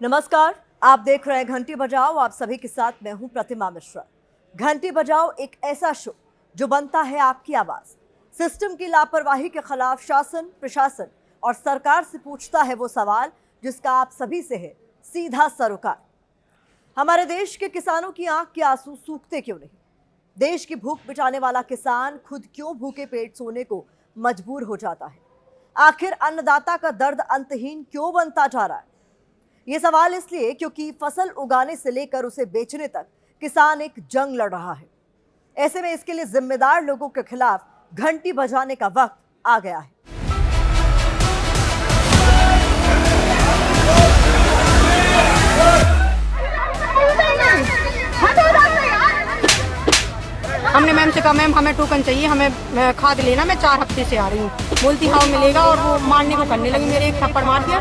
नमस्कार, आप देख रहे हैं घंटी बजाओ। आप सभी के साथ मैं हूं प्रतिमा मिश्रा। घंटी बजाओ एक ऐसा शो जो बनता है आपकी आवाज। सिस्टम की लापरवाही के खिलाफ शासन, प्रशासन और सरकार से पूछता है वो सवाल जिसका आप सभी से है सीधा सरोकार। हमारे देश के किसानों की आंख के आंसू सूखते क्यों नहीं? देश की भूख मिटाने वाला किसान खुद क्यों भूखे पेट सोने को मजबूर हो जाता है? आखिर अन्नदाता का दर्द अंतहीन क्यों बनता जा रहा है? ये सवाल इसलिए क्योंकि फसल उगाने से लेकर उसे बेचने तक किसान एक जंग लड़ रहा है। ऐसे में इसके लिए जिम्मेदार लोगों के खिलाफ घंटी बजाने का वक्त आ गया है। हमने मैम से कहा मैम हमें टोकन चाहिए, हमें खाद लेना, मैं 4 हफ्ते से आ रही हूँ। बोलती हाँ मिलेगा और वो मारने को करने लगी, मेरे एक थप्पड़ मार दिया।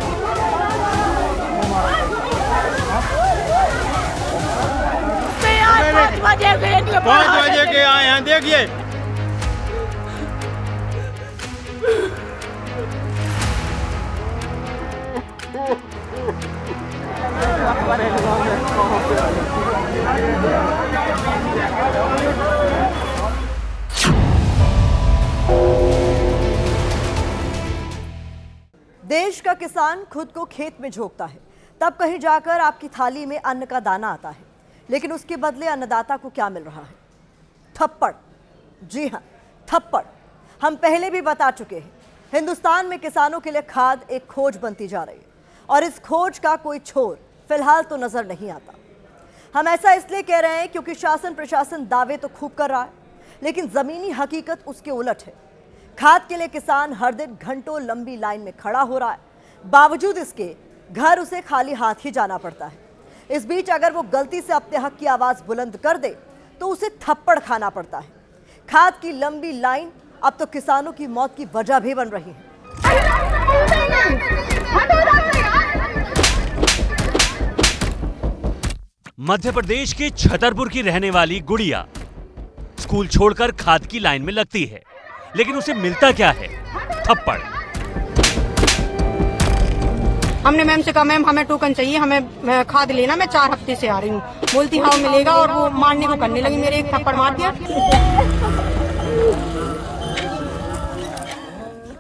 5 बजे के आए हैं, देखिए। देश का किसान खुद को खेत में झोंकता है, तब कहीं जाकर आपकी थाली में अन्न का दाना आता है, लेकिन उसके बदले अन्नदाता को क्या मिल रहा है? थप्पड़। जी हां, थप्पड़। हम पहले भी बता चुके हैं, हिंदुस्तान में किसानों के लिए खाद एक खोज बनती जा रही है और इस खोज का कोई छोर फिलहाल तो नजर नहीं आता। हम ऐसा इसलिए कह रहे हैं क्योंकि शासन प्रशासन दावे तो खूब कर रहा है, लेकिन जमीनी हकीकत उसके उलट है। खाद के लिए किसान हर दिन घंटों लंबी लाइन में खड़ा हो रहा है, बावजूद इसके घर उसे खाली हाथ ही जाना पड़ता है। इस बीच अगर वो गलती से अपने हक की आवाज बुलंद कर दे तो उसे थप्पड़ खाना पड़ता है। खाद की लंबी लाइन अब तो किसानों की मौत की वजह भी बन रही है। मध्य प्रदेश के छतरपुर की रहने वाली गुड़िया स्कूल छोड़कर खाद की लाइन में लगती है, लेकिन उसे मिलता क्या है? थप्पड़। हमने मैम से कहा मैम हमें टोकन चाहिए, हमें खाद लेना, मैं 4 हफ्ते से आ रही हूँ। बोलती हाँ मिलेगा और वो मारने को करने लगी, मेरे एक थप्पड़ मार दिया।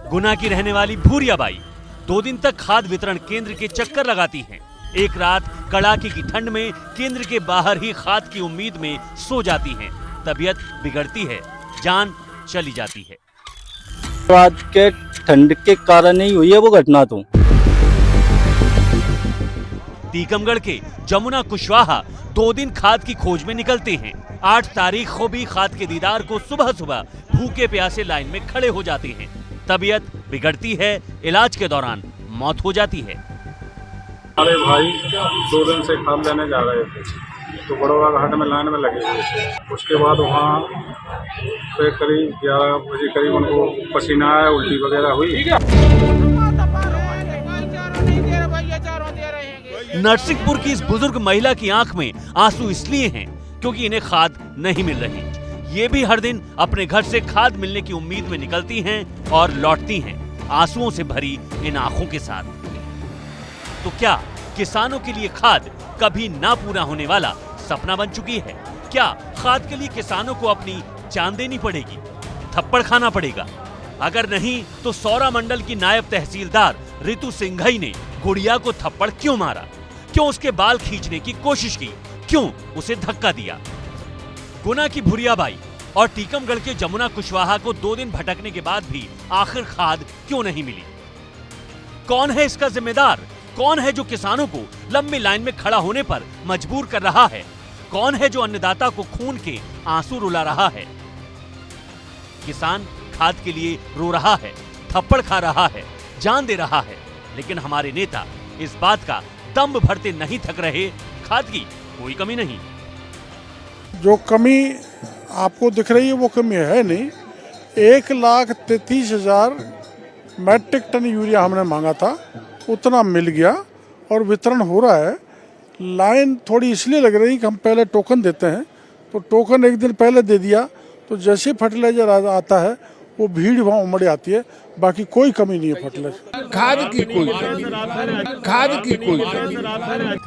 गुना की रहने वाली भूरिया बाई 2 दिन तक खाद वितरण केंद्र के चक्कर लगाती हैं। एक रात कड़ाके की ठंड में केंद्र के बाहर ही खाद की उम्मीद में सो जाती हैं। तबीयत बिगड़ती है, जान चली जाती है। रात के ठंड के कारण ही हुई है वो घटना। तो टीकमगढ़ के जमुना कुशवाहा 2 दिन खाद की खोज में निकलते हैं। 8 तारीख को भी खाद के दीदार को सुबह सुबह भूखे प्यासे लाइन में खड़े हो जाते हैं। तबीयत बिगड़ती है, इलाज के दौरान मौत हो जाती है। अरे भाई 2 दिन से खाद लेने जा रहे थे तो बड़ौदा घाट में लाइन में लगे हुए थे। उसके बाद वहाँ पे करीब 11 बजे करीब उनको पसीना आया, उल्टी वगैरह हुई। नरसिंहपुर की इस बुजुर्ग महिला की आंख में आंसू इसलिए हैं क्योंकि इन्हें खाद नहीं मिल रही। ये भी हर दिन अपने घर से खाद मिलने की उम्मीद में निकलती हैं और लौटती हैं आंसुओं से भरी इन आंखों के साथ। तो क्या किसानों के लिए खाद कभी ना पूरा होने वाला सपना बन चुकी है? क्या खाद के लिए किसानों को अपनी जान देनी पड़ेगी, थप्पड़ खाना पड़ेगा? अगर नहीं तो सौरा मंडल की नायब तहसीलदार रितु सिंघई ने गुड़िया को थप्पड़ क्यों मारा? क्यों उसके बाल खींचने की कोशिश की? क्यों उसे धक्का दिया? गुना की भूरिया बाई और टीकमगढ़ के जमुना कुशवाहा को 2 दिन भटकने के बाद भी आखिर खाद क्यों नहीं मिली? कौन है इसका जिम्मेदार? कौन है जो किसानों को लंबी लाइन में खड़ा होने पर मजबूर कर रहा है? कौन है जो अन्नदाता को खून के आंसू रुला रहा है? किसान खाद के लिए रो रहा है, थप्पड़ खा रहा है, जान दे रहा है, लेकिन हमारे नेता इस बात का दम भरते नहीं थक रहे। खाद की कोई कमी नहीं। जो कमी आपको दिख रही है वो कमी है नहीं। 1,33,000 मैट्रिक टन यूरिया हमने मांगा था, उतना मिल गया और वितरण हो रहा है। लाइन थोड़ी इसलिए लग रही कि हम पहले टोकन देते हैं, तो टोकन एक दिन पहले दे दिया तो जैसे फर्टिलाइजर आता है वो भीड़ वहाँ उमड़ आती है। बाकी कोई कमी नहीं है फर्टिलाइजर। खाद की कोई कमी नहीं, खाद की कोई कमी नहीं।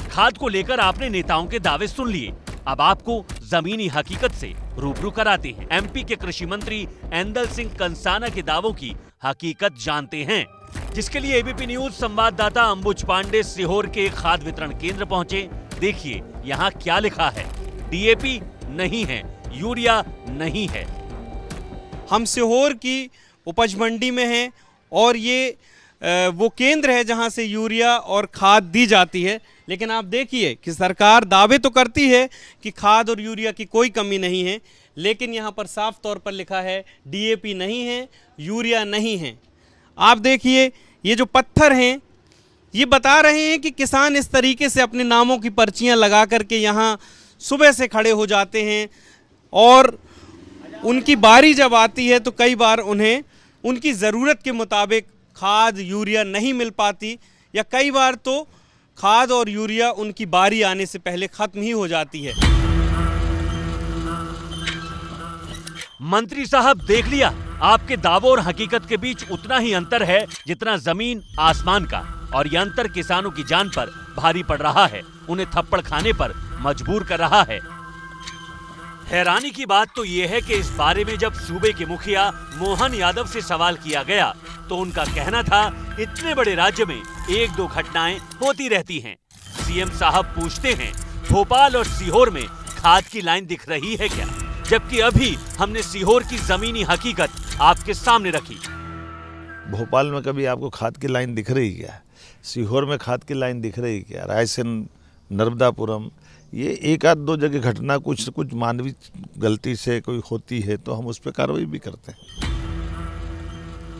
खाद को लेकर आपने नेताओं के दावे सुन लिए, अब आपको जमीनी हकीकत से रूबरू कराते हैं। एमपी के कृषि मंत्री एंदल सिंह कंसाना के दावों की हकीकत जानते हैं, जिसके लिए एबीपी न्यूज संवाददाता अंबुज पांडे सीहोर के खाद वितरण केंद्र पहुंचे। देखिए यहाँ क्या लिखा है। डीएपी नहीं है, यूरिया नहीं है। हम सीहोर की उपज मंडी में हैं और ये वो केंद्र है जहां से यूरिया और खाद दी जाती है। लेकिन आप देखिए कि सरकार दावे तो करती है कि खाद और यूरिया की कोई कमी नहीं है, लेकिन यहाँ पर साफ तौर पर लिखा है डीएपी नहीं है, यूरिया नहीं है। आप देखिए ये जो पत्थर हैं ये बता रहे हैं कि किसान इस तरीके से अपने नामों की पर्चियां लगा करके यहाँ सुबह से खड़े हो जाते हैं और उनकी बारी जब आती है तो कई बार उन्हें उनकी ज़रूरत के मुताबिक खाद यूरिया नहीं मिल पाती, या कई बार तो खाद और यूरिया उनकी बारी आने से पहले खत्म ही हो जाती है। मंत्री साहब देख लिया, आपके दावों और हकीकत के बीच उतना ही अंतर है जितना जमीन आसमान का, और यह अंतर किसानों की जान पर भारी पड़ रहा है, उन्हें थप्पड़ खाने पर मजबूर कर रहा है। हैरानी की बात तो यह है कि इस बारे में जब सूबे के मुखिया मोहन यादव से सवाल किया गया तो उनका कहना था इतने बड़े राज्य में एक दो घटनाएं होती रहती हैं। सीएम साहब पूछते हैं भोपाल और सीहोर में खाद की लाइन दिख रही है क्या, जबकि अभी हमने सीहोर की जमीनी हकीकत आपके सामने रखी। भोपाल में कभी आपको खाद की लाइन दिख रही क्या? सीहोर में खाद की लाइन दिख रही क्या? रायसेन, नर्मदापुरम, ये एक आध दो जगह घटना कुछ मानवीय गलती से कोई होती है तो हम उस पर कार्रवाई भी करते हैं।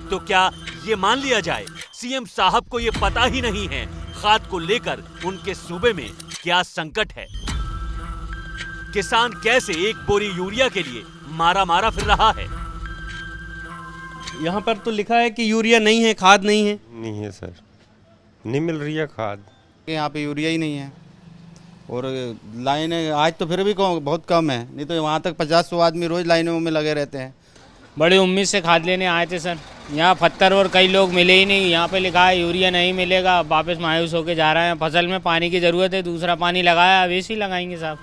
तो क्या ये मान लिया जाए सीएम साहब को ये पता ही नहीं है खाद को लेकर उनके सूबे में क्या संकट है? किसान कैसे एक बोरी यूरिया के लिए मारा फिर रहा है? यहाँ पर तो लिखा है कि यूरिया नहीं है, खाद नहीं है। नहीं है सर, नहीं मिल रही है खाद। यहाँ पे यूरिया ही नहीं है और लाइन आज तो फिर भी बहुत कम है, नहीं तो वहाँ तक 50-100 आदमी रोज लाइनों में लगे रहते हैं। बड़ी उम्मीद से खाद लेने आए थे सर, यहाँ पत्थर और कई लोग मिले ही नहीं। यहाँ पे लिखा है यूरिया नहीं मिलेगा, वापस मायूस होके जा रहे हैं। फसल में पानी की जरूरत है, दूसरा पानी लगाया, अब ऐसे ही लगाएंगे साहब।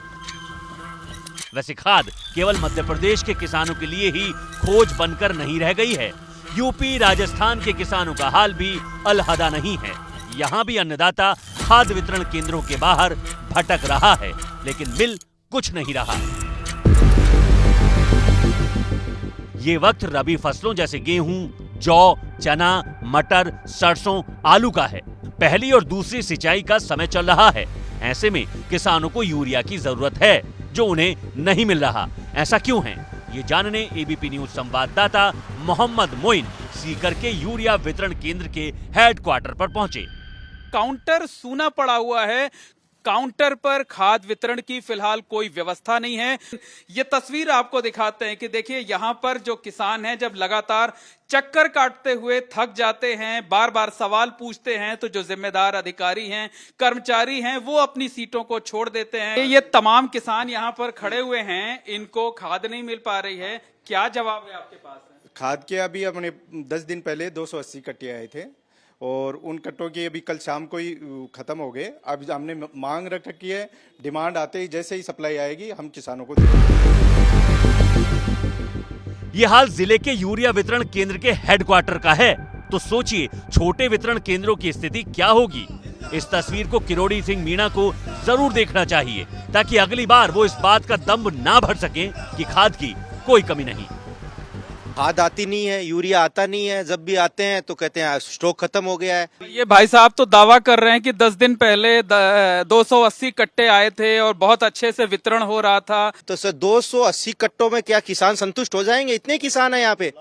वैसे खाद केवल मध्य प्रदेश के किसानों के लिए ही खोज बनकर नहीं रह गई है। यूपी, राजस्थान के किसानों का हाल भी अलहदा नहीं है। यहाँ भी अन्नदाता खाद वितरण केंद्रों के बाहर भटक रहा है, लेकिन मिल कुछ नहीं रहा। ये वक्त रबी फसलों जैसे गेहूं, जौ, चना, मटर, सरसों, आलू का है। पहली और दूसरी सिंचाई का समय चल रहा है। ऐसे में किसानों को यूरिया की जरूरत है, जो उन्हें नहीं मिल रहा। ऐसा क्यों है, ये जानने एबीपी न्यूज संवाददाता मोहम्मद मोइन सीकर के यूरिया वितरण केंद्र के हेडक्वार्टर पर पहुंचे। काउंटर सूना पड़ा हुआ है। काउंटर पर खाद वितरण की फिलहाल कोई व्यवस्था नहीं है। ये तस्वीर आपको दिखाते हैं कि देखिए यहाँ पर जो किसान हैं जब लगातार चक्कर काटते हुए थक जाते हैं, बार बार सवाल पूछते हैं, तो जो जिम्मेदार अधिकारी हैं, कर्मचारी हैं, वो अपनी सीटों को छोड़ देते हैं। ये तमाम किसान यहाँ पर खड़े हुए हैं, इनको खाद नहीं मिल पा रही है। क्या जवाब है आपके पास? खाद के अभी अपने 10 दिन पहले 280 कट्टे आए थे और उन कट्टों की अभी कल शाम को ही खत्म हो गए। अब हमने मांग रख रखी है, डिमांड आते ही जैसे ही सप्लाई आएगी हम किसानों को देंगे। ये हाल जिले के यूरिया वितरण केंद्र के हेडक्वार्टर का है, तो सोचिए छोटे वितरण केंद्रों की स्थिति क्या होगी। इस तस्वीर को किरोड़ी सिंह मीणा को जरूर देखना चाहिए, ताकि अगली बार वो इस बात का दम ना भर सके कि खाद की कोई कमी नहीं। खाद आती नहीं है, यूरिया आता नहीं है, जब भी आते हैं तो कहते हैं स्टॉक खत्म हो गया है। ये भाई साहब तो दावा कर रहे हैं कि 10 दिन पहले 280 कट्टे आए थे और बहुत अच्छे से वितरण हो रहा था। तो सर 280 कट्टों में क्या किसान संतुष्ट हो जाएंगे? इतने किसान हैं यहाँ पे,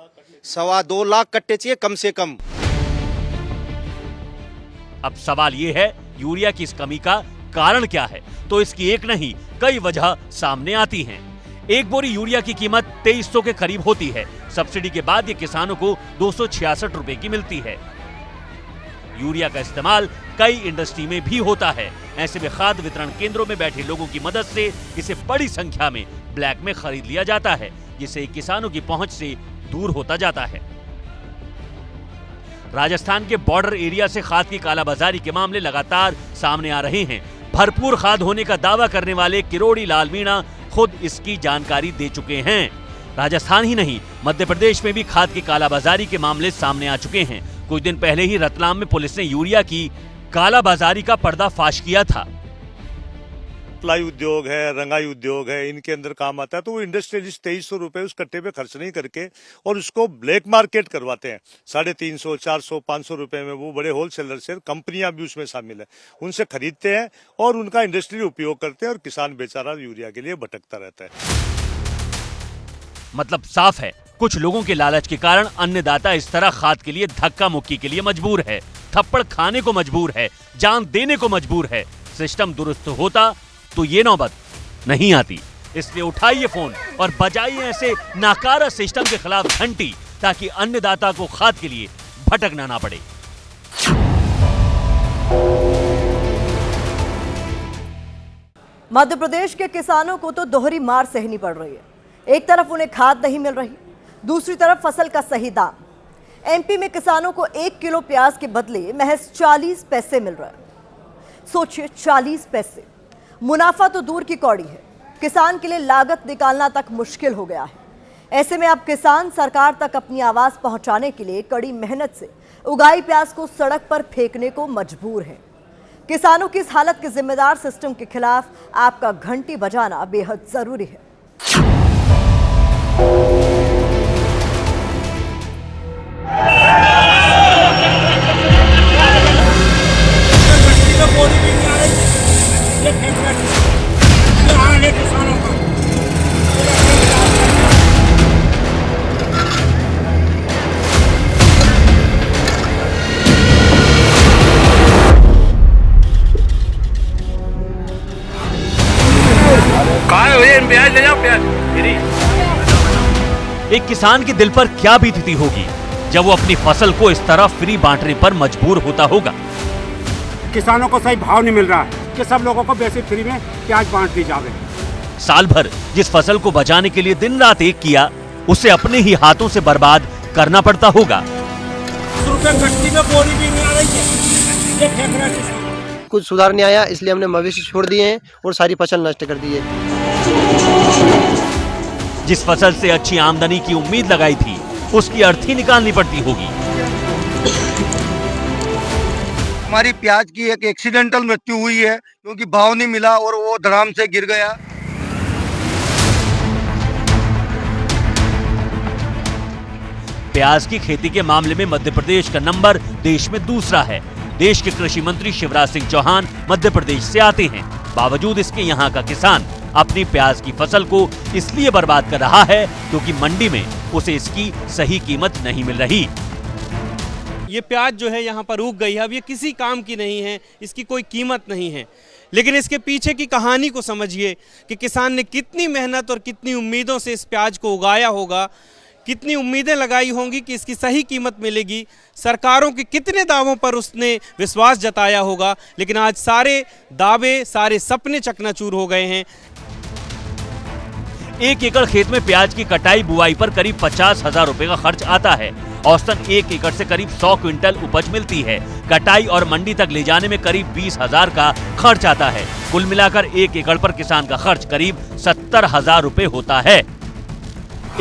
2.25 लाख कट्टे चाहिए कम से कम। अब सवाल ये है यूरिया की इस कमी का कारण क्या है? तो इसकी एक नहीं कई वजह सामने आती हैं। एक बोरी यूरिया की कीमत 2300 के करीब होती है। सब्सिडी के बाद ये किसानों को 266 रुपए की मिलती है। यूरिया का इस्तेमाल कई इंडस्ट्री में भी होता है। ऐसे में खाद वितरण केंद्रों में बैठे लोगों की मदद से इसे बड़ी संख्या में ब्लैक में खरीद लिया जाता है। जिससे किसानों की पहुंच से दूर होता जाता है। राजस्थान के बॉर्डर एरिया से खाद की कालाबाजारी के मामले लगातार सामने आ रहे हैं। भरपूर खाद होने का दावा करने वाले किरोड़ी लाल मीणा खुद इसकी जानकारी दे चुके हैं। राजस्थान ही नहीं, मध्य प्रदेश में भी खाद की कालाबाजारी के मामले सामने आ चुके हैं। कुछ दिन पहले ही रतलाम में पुलिस ने यूरिया की कालाबाजारी का पर्दाफाश किया था। प्लाई उद्योग है, रंगाई उद्योग है, इनके अंदर काम आता है। तो वो इंडस्ट्रियलिस्ट 2300 रुपए उस कट्टे पे खर्च नहीं करके और उसको ब्लैक मार्केट करवाते हैं 350, 400, 500 रुपए में। वो बड़े होलसेलर से, कंपनियां भी उसमें शामिल है, उनसे खरीदते हैं और उनका इंडस्ट्री उपयोग करते हैं और किसान बेचारा यूरिया के लिए भटकता रहता है। मतलब साफ है, कुछ लोगों के लालच के कारण अन्नदाता इस तरह खाद के लिए धक्का मुक्की के लिए मजबूर है, थप्पड़ खाने को मजबूर है, जान देने को मजबूर है। सिस्टम दुरुस्त होता तो ये नौबत नहीं आती। इसलिए उठाइए फोन और बजाइए ऐसे नाकारा सिस्टम के खिलाफ घंटी, ताकि अन्नदाता को खाद के लिए भटकना ना पड़े। मध्य प्रदेश के किसानों को तो दोहरी मार सहनी पड़ रही है। एक तरफ उन्हें खाद नहीं मिल रही, दूसरी तरफ फसल का सही दाम। एमपी में किसानों को 1 किलो प्याज के बदले महज 40 पैसे मिल रहा है। सोचिए, 40 पैसे। मुनाफा तो दूर की कौड़ी है, किसान के लिए लागत निकालना तक मुश्किल हो गया है। ऐसे में अब किसान सरकार तक अपनी आवाज पहुंचाने के लिए कड़ी मेहनत से उगाई प्याज को सड़क पर फेंकने को मजबूर है। किसानों की इस हालत के जिम्मेदार सिस्टम के खिलाफ आपका घंटी बजाना बेहद जरूरी है। एक किसान के दिल पर क्या बीतती होगी जब वो अपनी फसल को इस तरह फ्री बांटने पर मजबूर होता होगा। किसानों को सही भाव नहीं मिल रहा है कि सब लोगों को बेसिक फ्री में प्याज बांट दी जावे। साल भर जिस फसल को बचाने के लिए दिन रात एक किया, उसे अपने ही हाथों से बर्बाद करना पड़ता होगा। कुछ सुधार नहीं आया, इसलिए हमने मवेशी छोड़ दिए हैं और सारी फसल नष्ट कर दी है। जिस फसल से अच्छी आमदनी की उम्मीद लगाई थी, उसकी अर्थी निकालनी पड़ती होगी। हमारी प्याज की एक एक्सीडेंटल मृत्यु हुई है क्योंकि भाव नहीं मिला और वो धड़ाम से गिर गया। प्याज की खेती के मामले में मध्य प्रदेश का नंबर देश में दूसरा है। देश के कृषि मंत्री शिवराज सिंह चौहान मध्य प्रदेश से आते हैं। बावजूद इसके यहाँ का किसान अपनी प्याज की फसल को इसलिए बर्बाद कर रहा है क्योंकि मंडी में उसे इसकी सही कीमत नहीं मिल रही। ये प्याज जो है यहाँ पर उग गई है, अब ये किसी काम की नहीं है, इसकी कोई कीमत नहीं है। लेकिन इसके पीछे की कहानी को समझिए कि किसान ने कितनी मेहनत और कितनी उम्मीदों से इस प्याज को उगाया होगा, कितनी उम्मीदें लगाई होंगी कि इसकी सही कीमत मिलेगी, सरकारों के कितने दावों पर उसने विश्वास जताया होगा। लेकिन आज सारे दावे, सारे सपने चकनाचूर हो गए हैं। 1 एकड़ खेत में प्याज की कटाई बुआई पर करीब 50,000 रुपए का खर्च आता है। औसतन 1 एकड़ से करीब 100 क्विंटल उपज मिलती है। कटाई और मंडी तक ले जाने में करीब 20,000 का खर्च आता है। कुल मिलाकर 1 एकड़ पर किसान का खर्च करीब 70,000 रुपए होता है।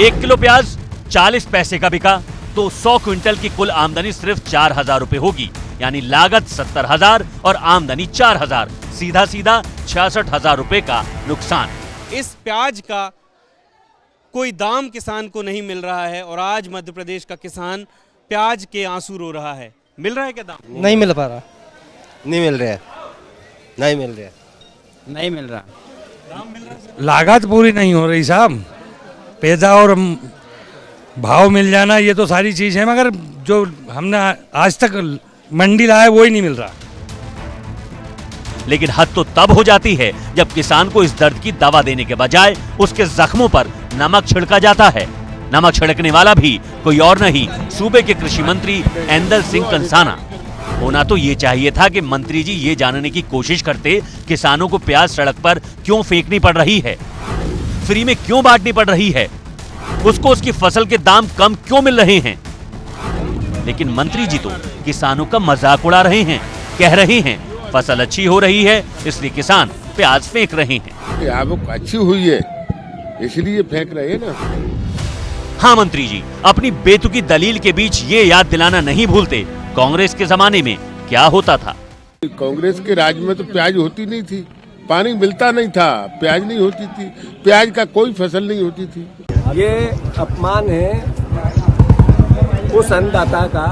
1 किलो प्याज 40 पैसे का बिका तो 100 क्विंटल की कुल आमदनी सिर्फ 4,000 रुपए होगी। यानी लागत 70,000 और आमदनी 4,000, सीधा सीधा 66,000 रुपए का नुकसान। इस प्याज का कोई दाम किसान को नहीं मिल रहा है और आज मध्य प्रदेश का किसान प्याज के आंसू रो रहा है। मिल रहा है क्या दाम? नहीं मिल पा रहा, नहीं मिल रहा है, नहीं मिल रहा, नहीं मिल रहा। लागत पूरी नहीं हो रही साहब। पैदा और भाव मिल जाना ये तो सारी चीज है, मगर जो हमने आज तक मंडी लाया वो ही नहीं मिल रहा। लेकिन हद तो तब हो जाती है जब किसान को इस दर्द की दवा देने के बजाय उसके जख्मों पर नमक छिड़का जाता है। नमक छिड़कने वाला भी कोई और नहीं, सूबे के कृषि मंत्री एंदल सिंह कंसाना। होना तो ये चाहिए था कि मंत्री जी ये जानने की कोशिश करते किसानों को प्याज सड़क पर क्यों फेंकनी पड़ रही है, फ्री में क्यों बांटनी पड़ रही है। उसको उसकी फसल के दाम कम क्यों मिल रहे हैं? लेकिन मंत्री जी तो किसानों का मजाक उड़ा रहे हैं, कह रहे हैं फसल अच्छी हो रही है इसलिए किसान प्याज फेंक रहे हैं। आवक अच्छी हुई है इसलिए फेंक रहे हैं ना। हाँ मंत्री जी, अपनी बेतुकी दलील के बीच ये याद दिलाना नहीं भूलते कांग्रेस के जमाने में क्या होता था। कांग्रेस के राज में तो प्याज होती नहीं थी, पानी मिलता नहीं था, प्याज नहीं होती थी, प्याज का कोई फसल नहीं होती थी। ये अपमान है उस अन्नदाता का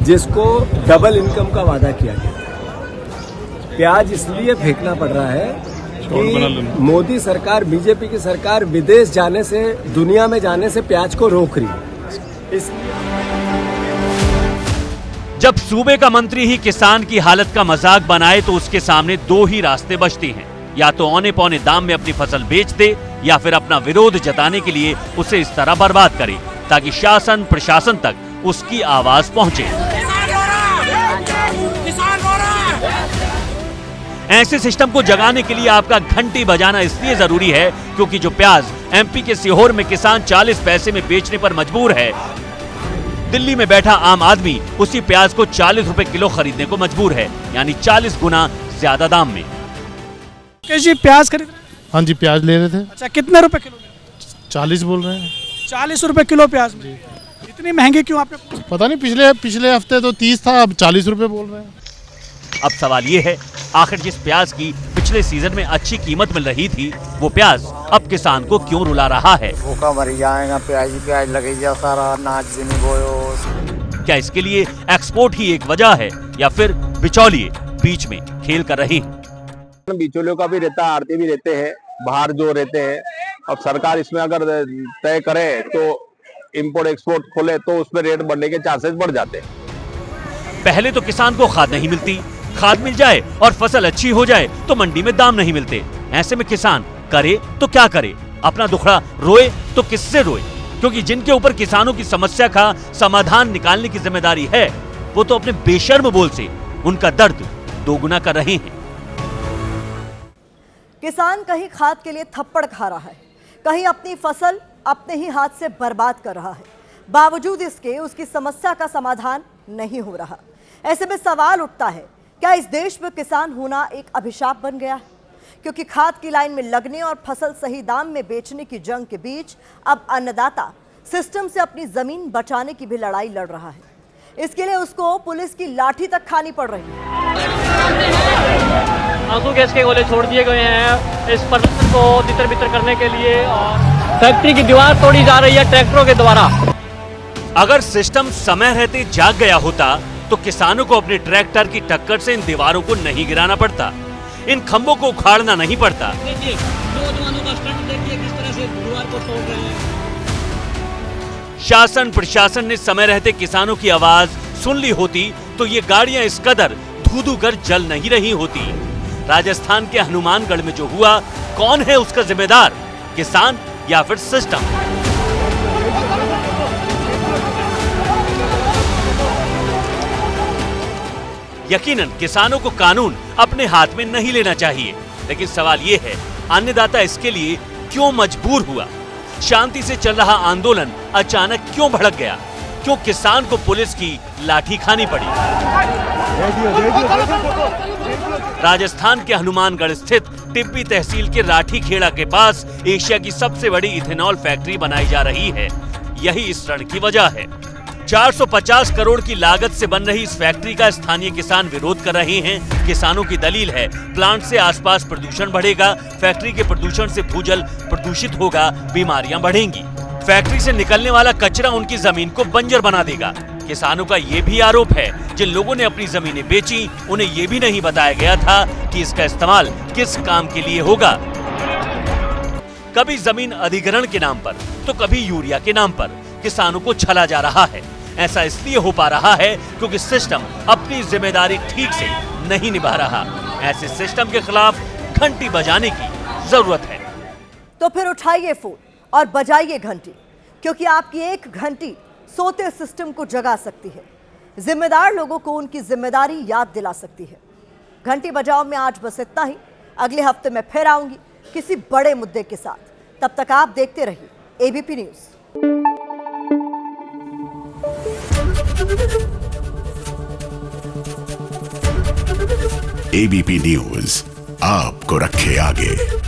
जिसको डबल इनकम का वादा किया गया। प्याज इसलिए फेंकना पड़ रहा है कि मोदी सरकार, बीजेपी की सरकार विदेश जाने से, दुनिया में जाने से प्याज को रोक रही है। इसलिए जब सूबे का मंत्री ही किसान की हालत का मजाक बनाए तो उसके सामने दो ही रास्ते बचते हैं, या तो औने पौने दाम में अपनी फसल बेच दे या फिर अपना विरोध जताने के लिए उसे इस तरह बर्बाद करे ताकि शासन प्रशासन तक उसकी आवाज पहुंचे। ऐसे सिस्टम को जगाने के लिए आपका घंटी बजाना इसलिए जरूरी है क्योंकि जो प्याज एमपी के सीहोर में किसान 40 पैसे में बेचने पर मजबूर है, दिल्ली में बैठा आम आदमी उसी प्याज को 40 रुपए किलो खरीदने को मजबूर है, यानी 40 गुना ज्यादा दाम में। जी प्याज खरीद? हाँ जी, प्याज ले रहे थे। अच्छा, कितने रुपए किलो? 40 बोल रहे हैं। 40 रुपए किलो प्याज में इतनी महंगी क्यों आपने? पता नहीं, पिछले हफ्ते तो 30 था, अब 40 रुपए बोल रहे हैं। अब सवाल ये है, आखिर जिस प्याज की पिछले सीजन में अच्छी कीमत मिल रही थी वो प्याज अब किसान को क्यों रुला रहा है? भूखा मर जाएगा, प्याज लगेगा, सारा अनाज भी नहीं बोयो। क्या इसके लिए एक्सपोर्ट ही एक वजह है या फिर बिचौलिए बीच में खेल कर रहे हैं? बिचौलियों का भी रहता है, आड़ती भी रहते हैं, बाहर जो रहते हैं। अब सरकार इसमें अगर तय करे तो इंपोर्ट एक्सपोर्ट खोले तो उसमें रेट बढ़ने के चांसेस बढ़ जाते हैं। पहले तो किसान को खाद नहीं मिलती, खाद मिल जाए और फसल अच्छी हो जाए तो मंडी में दाम नहीं मिलते। ऐसे में किसान करे तो क्या करे? अपना दुखड़ा रोए तो किससे रोए? क्योंकि जिनके ऊपर किसानों की समस्या का समाधान निकालने की जिम्मेदारी है वो तो अपने बेशर्म बोल से उनका दर्द दोगुना कर रहे हैं। किसान कहीं खाद के लिए थप्पड़ खा रहा है, कहीं अपनी फसल अपने ही हाथ से बर्बाद कर रहा है। बावजूद इसके उसकी समस्या का समाधान नहीं हो रहा। ऐसे में सवाल उठता है, क्या इस देश में किसान होना एक अभिशाप बन गया है? क्योंकि खाद की लाइन में लगने और फसल सही दाम में बेचने की जंग के बीच अब अन्नदाता सिस्टम से अपनी जमीन बचाने की भी लड़ाई लड़ रहा है। इसके लिए उसको पुलिस की लाठी तक खानी पड़ रही है। आंसू गैस के गोले छोड़ दिए गए हैं इस प्रदर्शन को तितर बितर करने के लिए, और फैक्ट्री की दीवार तोड़ी जा रही है ट्रैक्टरों के द्वारा। अगर सिस्टम समय रहते जाग गया होता तो किसानों को अपने ट्रैक्टर की टक्कर से इन दीवारों को नहीं गिराना पड़ता, इन खंभों को उखाड़ना नहीं पड़ता। देखिए नौजवानों का स्टंट देखिए किस तरह से दीवार को तोड़ रहे हैं। शासन प्रशासन ने समय रहते किसानों की आवाज सुन ली होती तो ये गाड़ियां इस कदर धू-धू कर जल नहीं रही होती। राजस्थान के हनुमानगढ़ में जो हुआ, कौन है उसका जिम्मेदार, किसान या फिर सिस्टम? यकीनन किसानों को कानून अपने हाथ में नहीं लेना चाहिए, लेकिन सवाल ये है, अन्नदाता इसके लिए क्यों मजबूर हुआ? शांति से चल रहा आंदोलन अचानक क्यों भड़क गया? क्यों किसान को पुलिस की लाठी खानी पड़ी? राजस्थान के हनुमानगढ़ स्थित टिब्बी तहसील के राठी खेड़ा के पास एशिया की सबसे बड़ी इथेनॉल फैक्ट्री बनाई जा रही है। यही इस रण की वजह है। 450 करोड़ की लागत से बन रही इस फैक्ट्री का स्थानीय किसान विरोध कर रहे हैं। किसानों की दलील है, प्लांट से आसपास प्रदूषण बढ़ेगा, फैक्ट्री के प्रदूषण से भूजल प्रदूषित होगा, बीमारियां बढ़ेंगी। फैक्ट्री से निकलने वाला कचरा उनकी जमीन को बंजर बना देगा। किसानों का ये भी आरोप है, जिन लोगों ने अपनी जमीनें बेची उन्हें ये भी नहीं बताया गया था कि इसका इस्तेमाल किस काम के लिए होगा। कभी जमीन अधिग्रहण के नाम पर तो कभी यूरिया के नाम पर किसानों को छला जा रहा है। ऐसा इसलिए हो पा रहा है क्योंकि सिस्टम अपनी जिम्मेदारी ठीक से नहीं निभा रहा। ऐसे सिस्टम के खिलाफ घंटी बजाने की जरूरत है। तो फिर उठाइए फोन और बजाइए घंटी, क्योंकि आपकी एक घंटी सोते सिस्टम को जगा सकती है, जिम्मेदार लोगों को उनकी जिम्मेदारी याद दिला सकती है। घंटी बजाओ में आज बस इतना ही। अगले हफ्ते मैं फिर आऊंगी किसी बड़े मुद्दे के साथ। तब तक आप देखते रहिए एबीपी न्यूज़। एबीपी न्यूज आपको रखे आगे।